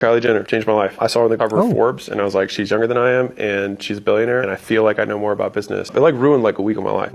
Kylie Jenner changed my life. I saw her on the cover of Forbes and I was like, she's younger than I am and she's a billionaire and I feel like I know more about business. It like ruined like a week of my life.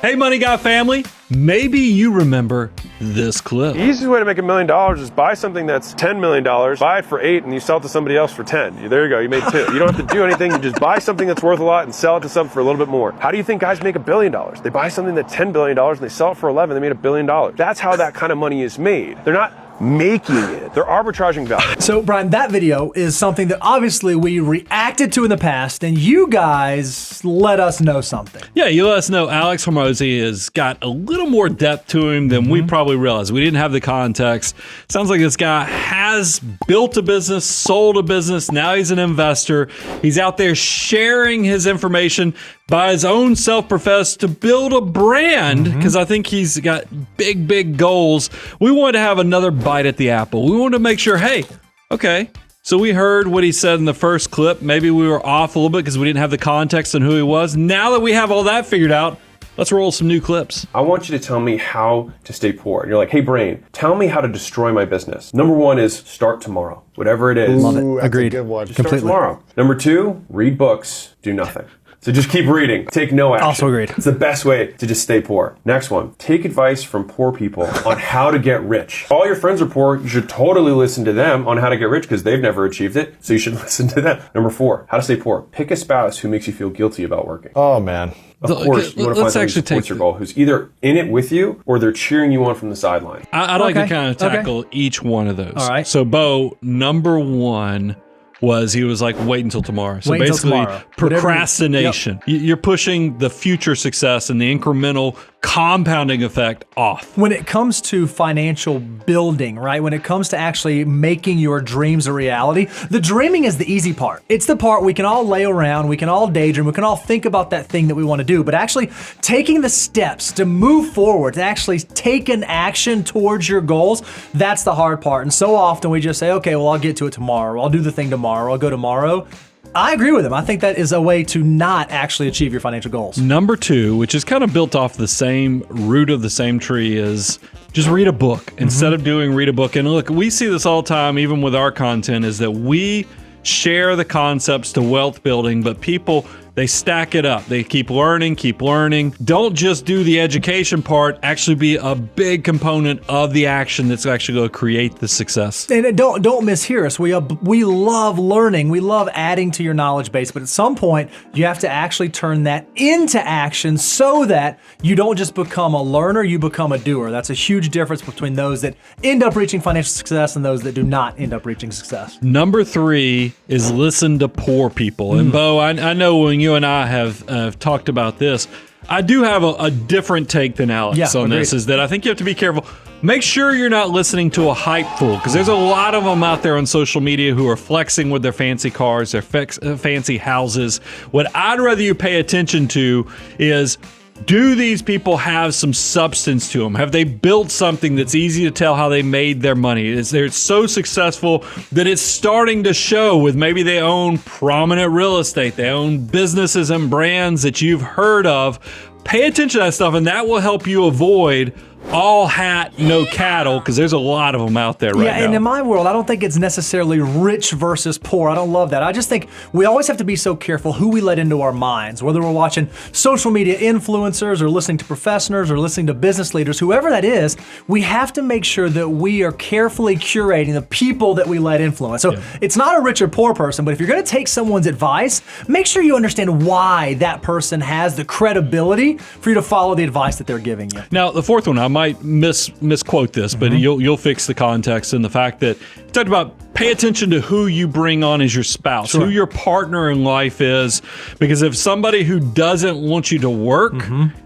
Hey Money Guy family, maybe you remember this clip. The easiest way to make $1 million is buy something that's $10 million, buy it for 8 and you sell it to somebody else for 10. There you go, you made 2. You don't have to do anything, you just buy something that's worth a lot and sell it to someone for a little bit more. How do you think guys make $1 billion? They buy something that's $10 billion and they sell it for 11, they made $1 billion. That's how that kind of money is made. They're not making it. They're arbitraging value. So Brian, that video is something that obviously we reacted to in the past and you guys let us know something. Yeah, you let us know Alex Hormozi has got a little more depth to him than we probably realized. We didn't have the context. Sounds like this guy has built a business, sold a business. Now he's an investor. He's out there sharing his information by his own self-professed to build a brand, because I think he's got big, big goals. We wanted to have another bite at the apple. We wanted to make sure, hey, okay, so we heard what he said in the first clip. Maybe we were off a little bit because we didn't have the context on who he was. Now that we have all that figured out, let's roll some new clips. I want you to tell me how to stay poor. And you're like, hey brain, tell me how to destroy my business. Number 1 is start tomorrow. Whatever it is. Love it. Ooh, that's Agreed. a good one. Just start tomorrow. Number 2, read books, do nothing. So just keep reading. Take no action. Also agreed. It's the best way to just stay poor. Next one, take advice from poor people on how to get rich. All your friends are poor. You should totally listen to them on how to get rich because they've never achieved it. So you should listen to them. Number 4, how to stay poor. Pick a spouse who makes you feel guilty about working. Oh, man. Of course, you want to find somebody who supports your goal, who's either in it with you or they're cheering you on from the sideline. I'd like to kind of tackle each one of those. All right. So Bo, number 1 was he was like, wait until tomorrow. So Wait until basically, tomorrow. procrastination. You're pushing the future success and the incremental compounding effect off. When it comes to financial building, right? When it comes to actually making your dreams a reality, the dreaming is the easy part. It's the part we can all lay around, we can all daydream, we can all think about that thing that we want to do, but actually taking the steps to move forward, to actually take an action towards your goals, that's the hard part. And so often we just say, okay, well, I'll get to it tomorrow. I'll do the thing tomorrow. I'll go tomorrow. I agree with him. I think that is a way to not actually achieve your financial goals. Number 2, which is kind of built off the same root of the same tree, is just read a book instead of read a book. And look, we see this all the time, even with our content, is that we share the concepts to wealth building, but people, they stack it up. They keep learning. Don't just do the education part, actually be a big component of the action that's actually going to create the success. And don't mishear us. We love learning. We love adding to your knowledge base, but at some point you have to actually turn that into action so that you don't just become a learner, you become a doer. That's a huge difference between those that end up reaching financial success and those that do not end up reaching success. Number 3 is listen to poor people. And Bo, I know when you and I have talked about this, I do have a different take than Alex on this, is that I think you have to be careful. Make sure you're not listening to a hype fool, because there's a lot of them out there on social media who are flexing with their fancy cars, their fancy houses. What I'd rather you pay attention to is, do these people have some substance to them? Have they built something that's easy to tell how they made their money? They're so successful that it's starting to show with maybe they own prominent real estate, they own businesses and brands that you've heard of. Pay attention to that stuff, and that will help you avoid all hat, no cattle, because there's a lot of them out there right now. Yeah, and in my world, I don't think it's necessarily rich versus poor. I don't love that. I just think we always have to be so careful who we let into our minds, whether we're watching social media influencers or listening to professionals or listening to business leaders, whoever that is, we have to make sure that we are carefully curating the people that we let influence. So it's not a rich or poor person, but if you're going to take someone's advice, make sure you understand why that person has the credibility for you to follow the advice that they're giving you. Now, the 4th one, I might misquote this, but you'll fix the context and the fact that you talked about pay attention to who you bring on as your spouse, who your partner in life is, because if somebody who doesn't want you to work,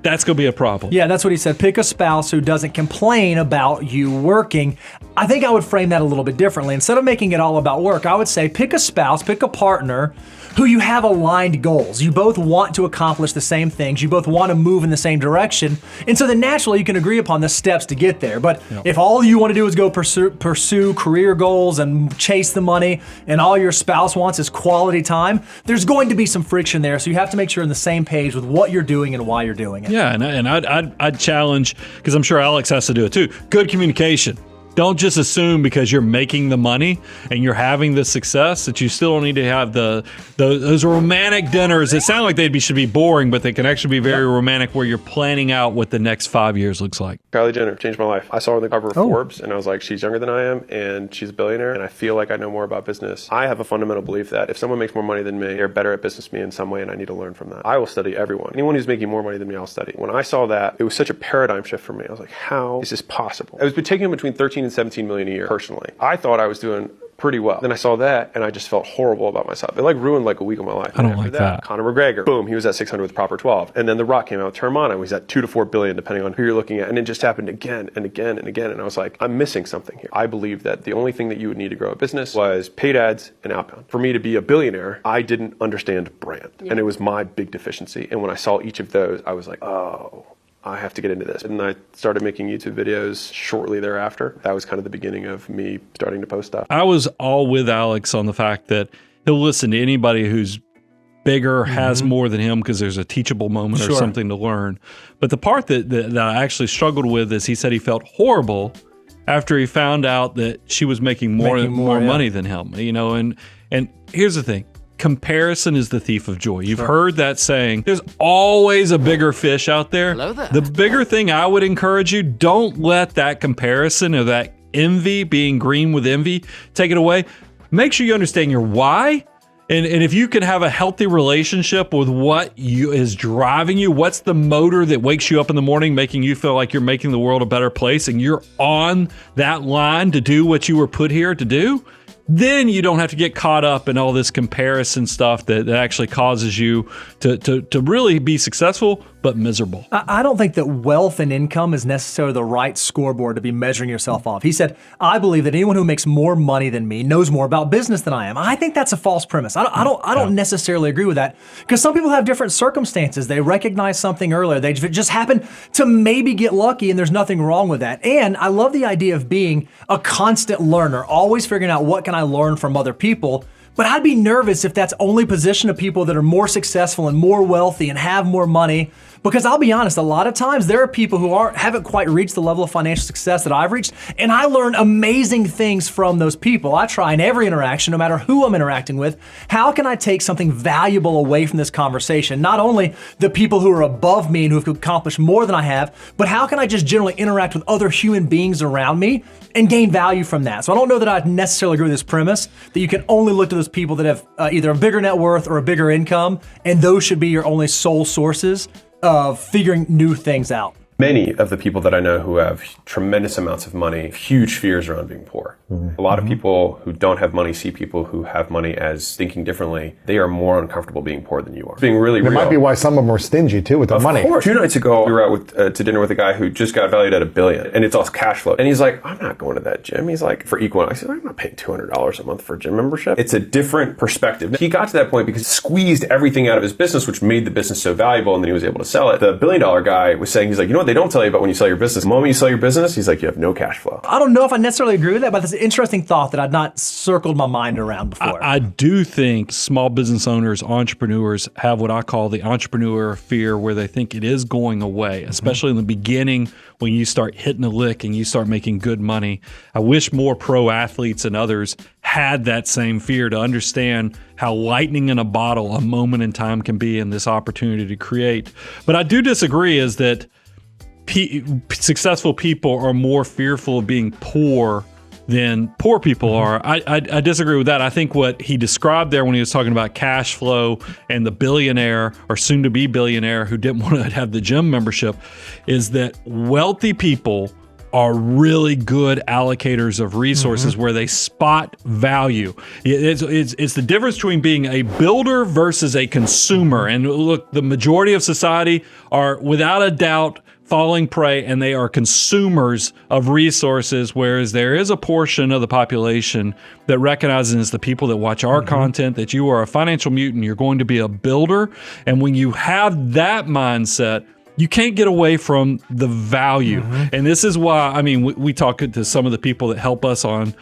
that's going to be a problem. Yeah, that's what he said. Pick a spouse who doesn't complain about you working. I think I would frame that a little bit differently. Instead of making it all about work, I would say pick a spouse, pick a partner who you have aligned goals. You both want to accomplish the same things. You both want to move in the same direction. And so then naturally you can agree upon the steps to get there. But if all you want to do is go pursue career goals and chase the money, and all your spouse wants is quality time, there's going to be some friction there. So you have to make sure you're on the same page with what you're doing and why you're doing it. Yeah, and I'd challenge, because I'm sure Alex has to do it too, good communication. Don't just assume because you're making the money and you're having the success that you still don't need to have those romantic dinners that sound like should be boring, but they can actually be very romantic, where you're planning out what the next 5 years looks like. Kylie Jenner changed my life. I saw her on the cover of Forbes, and I was like, she's younger than I am, and she's a billionaire, and I feel like I know more about business. I have a fundamental belief that if someone makes more money than me, they're better at business than me in some way, and I need to learn from that. I will study everyone. Anyone who's making more money than me, I'll study. When I saw that, it was such a paradigm shift for me. I was like, how is this possible? I was taking between 13 and 17 million a year personally. I thought I was doing pretty well. Then I saw that and I just felt horrible about myself. It like ruined like a week of my life. I don't like that. Conor McGregor, boom, he was at 600 with proper 12. And then The Rock came out with Term Mono. He's at 2 to 4 billion, depending on who you're looking at. And it just happened again and again and again. And I was like, I'm missing something here. I believe that the only thing that you would need to grow a business was paid ads and outbound. For me to be a billionaire, I didn't understand brand. And it was my big deficiency. And when I saw each of those, I was like, oh, I have to get into this. And I started making YouTube videos shortly thereafter. That was kind of the beginning of me starting to post stuff. I was all with Alex on the fact that he'll listen to anybody who's bigger, has more than him, because there's a teachable moment or something to learn. But the part that I actually struggled with is he said he felt horrible after he found out that she was making more money than him. You know, and here's the thing. Comparison is the thief of joy. You've heard that saying. There's always a bigger fish out there. Hello there. The bigger thing I would encourage you, don't let that comparison or that envy, being green with envy, take it away. Make sure you understand your why. And if you can have a healthy relationship with what is driving you, what's the motor that wakes you up in the morning, making you feel like you're making the world a better place, and you're on that line to do what you were put here to do, then you don't have to get caught up in all this comparison stuff that actually causes you to really be successful, but miserable. I don't think that wealth and income is necessarily the right scoreboard to be measuring yourself off. He said, I believe that anyone who makes more money than me knows more about business than I am. I think that's a false premise. I don't necessarily agree with that, because some people have different circumstances. They recognize something earlier. They just happen to maybe get lucky, and there's nothing wrong with that. And I love the idea of being a constant learner, always figuring out what can I learn from other people. But I'd be nervous if that's only position of people that are more successful and more wealthy and have more money. Because I'll be honest, a lot of times there are people who haven't quite reached the level of financial success that I've reached, and I learn amazing things from those people. I try in every interaction, no matter who I'm interacting with, how can I take something valuable away from this conversation? Not only the people who are above me and who have accomplished more than I have, but how can I just generally interact with other human beings around me and gain value from that? So I don't know that I necessarily agree with this premise that you can only look to those people that have either a bigger net worth or a bigger income, and those should be your only sole sources of figuring new things out. Many of the people that I know who have tremendous amounts of money, huge fears around being poor. A lot of people who don't have money see people who have money as thinking differently. They are more uncomfortable being poor than you are. Being really real. It might be why some of them are stingy too with their money. Of course. 2 nights ago, we were out to dinner with a guy who just got valued at $1 billion, and it's all cash flow. And he's like, I'm not going to that gym. He's like, for Equine. I said, I'm not paying $200 a month for a gym membership. It's a different perspective. He got to that point because he squeezed everything out of his business, which made the business so valuable, and then he was able to sell it. The $1 billion guy was saying, he's like, you know what they don't tell you about when you sell your business? The moment you sell your business, he's like, you have no cash flow. I don't know if I necessarily agree with that, but it's an interesting thought that I'd not circled my mind around before. I do think small business owners, entrepreneurs have what I call the entrepreneur fear, where they think it is going away, especially in the beginning when you start hitting a lick and you start making good money. I wish more pro athletes and others had that same fear, to understand how lightning in a bottle a moment in time can be in this opportunity to create. But I do disagree is that successful people are more fearful of being poor than poor people are. I disagree with that. I think what he described there when he was talking about cash flow and the billionaire or soon to be billionaire who didn't want to have the gym membership is that wealthy people are really good allocators of resources where they spot value. It's the difference between being a builder versus a consumer. And look, the majority of society are without a doubt falling prey, and they are consumers of resources, whereas there is a portion of the population that recognizes the people that watch our content that you are a financial mutant, you're going to be a builder. And when you have that mindset, you can't get away from the value. And this is why, I mean, we talk to some of the people that help us on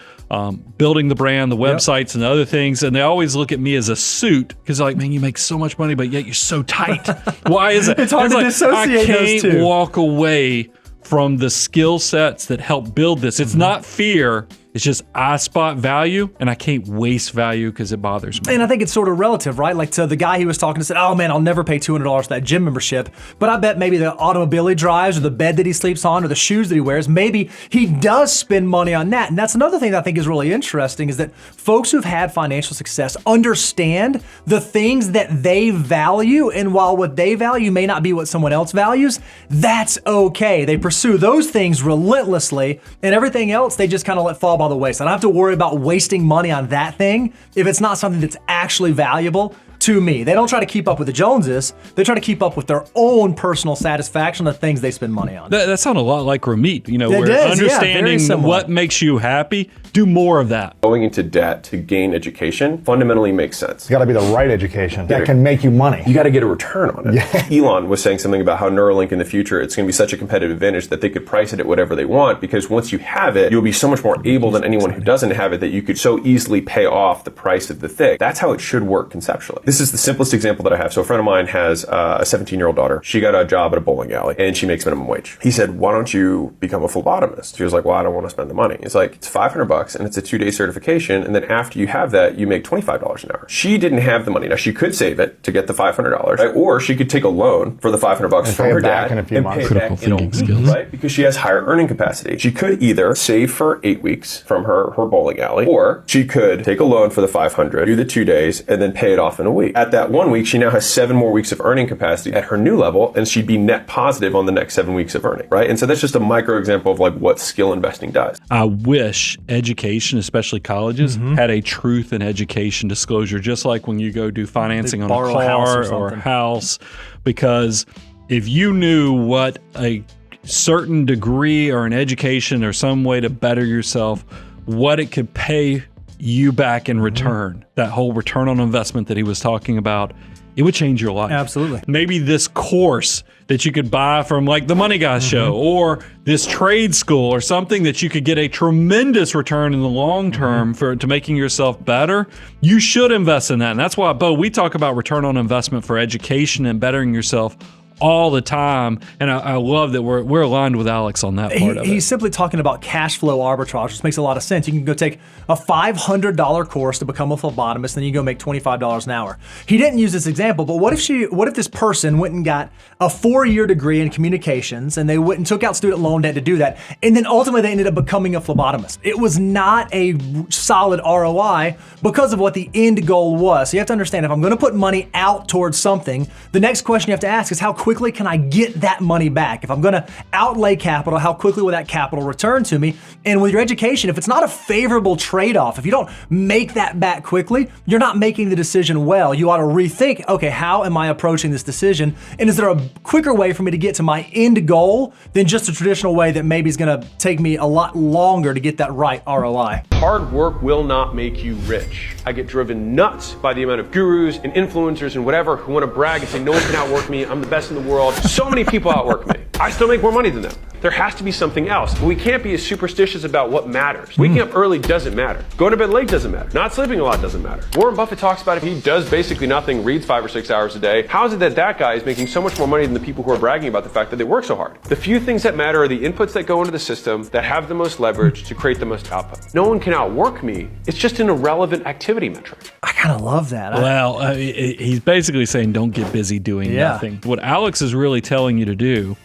building the brand, the websites and other things, and they always look at me as a suit because they're like, man, you make so much money, but yet you're so tight. Why is it? It's hard to dissociate those I two. can't walk away from the skill sets that help build this. It's not fear. It's just I spot value and I can't waste value because it bothers me. And I think it's sort of relative, right? Like to the guy he was talking to said, oh man, I'll never pay $200 for that gym membership. But I bet maybe the automobile he drives or the bed that he sleeps on or the shoes that he wears, maybe he does spend money on that. And that's another thing that I think is really interesting is that folks who've had financial success understand the things that they value. And while what they value may not be what someone else values, that's okay. They pursue those things relentlessly and everything else they just kind of let fall by the wayside. I don't have to worry about wasting money on that thing if it's not something that's actually valuable to me. They don't try to keep up with the Joneses. They try to keep up with their own personal satisfaction, the things they spend money on. That sounds a lot like Ramit, It where does, yeah, very understanding similar. what makes you happy, do more of that. Going into debt to gain education fundamentally makes sense. It's got to be the right education that can make you money. You got to get a return on it. Elon was saying something about how Neuralink in the future, it's going to be such a competitive advantage that they could price it at whatever they want, because once you have it, you'll be so much more able than anyone who doesn't have it that you could so easily pay off the price of the thing. That's how it should work conceptually. This is the simplest example that I have. So a friend of mine has a 17-year-old daughter. She got a job at a bowling alley and she makes minimum wage. He said, why don't you become a phlebotomist? She was like, well, I don't want to spend the money. He's like, it's $500 and it's a 2-day certification. And then after you have that, you make $25 an hour. She didn't have the money. Now she could save it to get the $500, right? Or she could take a loan for the $500 from her dad in a few months. pay it Critical back in a thinking week, skills. right? Because she has higher earning capacity. She could either save for 8 weeks from her bowling alley, or she could take a loan for the $500, do the 2 days, and then pay it off in a week. At that 1 week, she now has 7 more weeks of earning capacity at her new level, and she'd be net positive on the next 7 weeks of earning, right? And so that's just a micro example of like what skill investing does. I wish education, especially colleges, had a truth in education disclosure, just like when you go do financing on a borrow a house or car or a something. house, because if you knew what a certain degree or an education or some way to better yourself, what it could pay you back in return, that whole return on investment that he was talking about, it would change your life. Absolutely. Maybe this course that you could buy from like the Money Guy show, or this trade school or something that you could get a tremendous return in the long term to making yourself better. You should invest in that. And that's why, Bo, we talk about return on investment for education and bettering yourself all the time. And I love that we're aligned with Alex on that part of it. He's simply talking about cash flow arbitrage, which makes a lot of sense. You can go take a $500 course to become a phlebotomist, and then you go make $25 an hour. He didn't use this example, but what if this person went and got a 4-year degree in communications, and they went and took out student loan debt to do that, and then ultimately they ended up becoming a phlebotomist? It was not a solid ROI because of what the end goal was. So you have to understand, if I'm going to put money out towards something, the next question you have to ask is, how quickly can I get that money back? If I'm going to outlay capital, how quickly will that capital return to me? And with your education, if it's not a favorable trade-off, if you don't make that back quickly, you're not making the decision well. You ought to rethink, okay, how am I approaching this decision? And is there a quicker way for me to get to my end goal than just a traditional way that maybe is going to take me a lot longer to get that right ROI? Hard work will not make you rich. I get driven nuts by the amount of gurus and influencers and whatever who want to brag and say, no one can outwork me, I'm the best in the world. So many people outwork me. I still make more money than them. There has to be something else. But we can't be as superstitious about what matters. Waking up early doesn't matter. Going to bed late doesn't matter. Not sleeping a lot doesn't matter. Warren Buffett talks about if he does basically nothing, reads 5 or 6 hours a day, how is it that that guy is making so much more money than the people who are bragging about the fact that they work so hard? The few things that matter are the inputs that go into the system that have the most leverage to create the most output. No one can outwork me. It's just an irrelevant activity metric. I kind of love that. Well, he's basically saying don't get busy doing nothing. What Alex is really telling you to do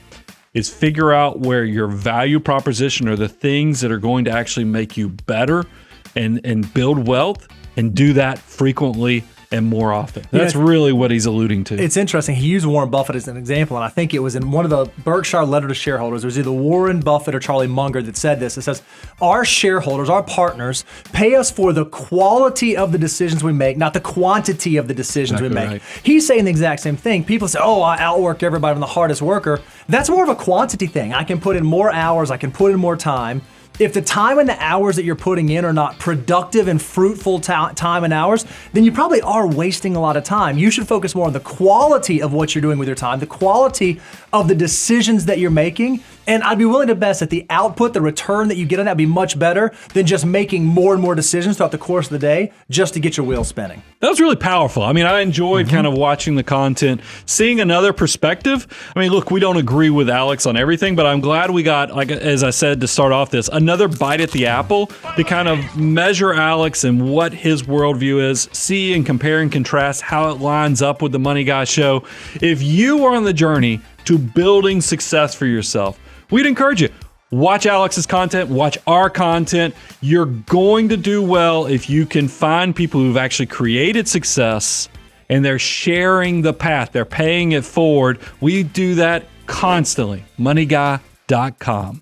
is figure out where your value proposition are the things that are going to actually make you better and build wealth, and do that frequently and more often. That's really what he's alluding to. It's interesting. He used Warren Buffett as an example, and I think it was in one of the Berkshire letter to shareholders. It was either Warren Buffett or Charlie Munger that said this. It says, our shareholders, our partners, pay us for the quality of the decisions we make, not the quantity of the decisions we make. Right. He's saying the exact same thing. People say, oh, I outwork everybody. I'm the hardest worker. That's more of a quantity thing. I can put in more hours. I can put in more time. If the time and the hours that you're putting in are not productive and fruitful time and hours, then you probably are wasting a lot of time. You should focus more on the quality of what you're doing with your time, the quality of the decisions that you're making. And I'd be willing to bet that the output, the return that you get on that would be much better than just making more and more decisions throughout the course of the day just to get your wheels spinning. That was really powerful. I mean, I enjoyed kind of watching the content, seeing another perspective. I mean, look, we don't agree with Alex on everything, but I'm glad we got, like as I said to start off this, another bite at the apple to kind of measure Alex and what his worldview is, see and compare and contrast how it lines up with the Money Guy show. If you are on the journey to building success for yourself, we'd encourage you. Watch Alex's content, watch our content. You're going to do well if you can find people who've actually created success and they're sharing the path. They're paying it forward. We do that constantly. MoneyGuy.com.